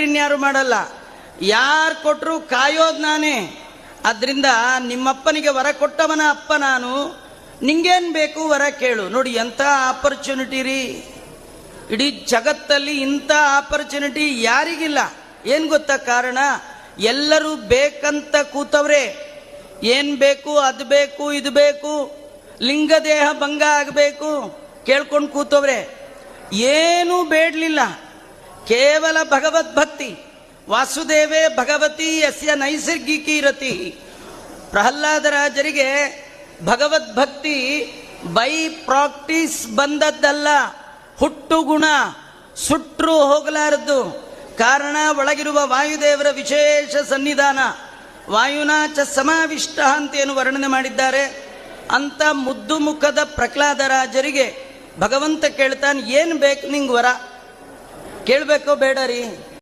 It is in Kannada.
ಬಿಟ್ರೆ ಇನ್ಯಾರು ಮಾಡಲ್ಲ. ಯಾರು ಕೊಟ್ಟರು ಕಾಯೋದು ನಾನೇ. ಅದರಿಂದ ನಿಮ್ಮಪ್ಪನಿಗೆ ವರ ಕೊಟ್ಟವನ ಅಪ್ಪ ನಾನು, ನಿಂಗೇನು ಬೇಕು ವರ ಕೇಳು. ನೋಡಿ ಎಂಥ ಆಪರ್ಚುನಿಟಿ ರೀ, ಇಡೀ ಜಗತ್ತಲ್ಲಿ ಇಂಥ ಆಪರ್ಚುನಿಟಿ ಯಾರಿಗಿಲ್ಲ. ಏನು ಗೊತ್ತಾ ಕಾರಣ? ಎಲ್ಲರೂ ಬೇಕಂತ ಕೂತವ್ರೆ. ಏನು ಬೇಕು, ಅದು ಬೇಕು, ಇದು ಬೇಕು, ಲಿಂಗದೇಹ ಭಂಗ ಆಗಬೇಕು ಕೇಳ್ಕೊಂಡು ಕೂತವ್ರೆ. ಏನೂ ಬೇಡಲಿಲ್ಲ, ಕೇವಲ ಭಗವದ್ಭಕ್ತಿ. ವಾಸುದೇವೇ ಭಗವತಿ ಯಸ್ಯ ನೈಸರ್ಗಿಕಿ ರತಿ. ಪ್ರಹ್ಲಾದರಾಜರಿಗೆ ಭಗವದ್ಭಕ್ತಿ ಬೈ ಪ್ರಾಕ್ಟೀಸ್ ಬಂದದ್ದಲ್ಲ, ಹುಟ್ಟು ಗುಣ, ಸುಟ್ರು ಹೋಗಲಾರದ್ದು. ಕಾರಣ ಒಳಗಿರುವ ವಾಯುದೇವರ ವಿಶೇಷ ಸನ್ನಿಧಾನ. ವಾಯುನಾಚ ಸಮಾವಿಷ್ಟ ಅಂತೇನು ವರ್ಣನೆ ಮಾಡಿದ್ದಾರೆ. ಅಂತ ಮುದ್ದು ಮುಖದ ಪ್ರಹ್ಲಾದರಾಜರಿಗೆ ಭಗವಂತ ಕೇಳ್ತಾನೆ, ಏನು ಬೇಕು ನಿಂಗೆ ವರ? ಕೇಳಬೇಕೋ ಬೇಡ ರೀ?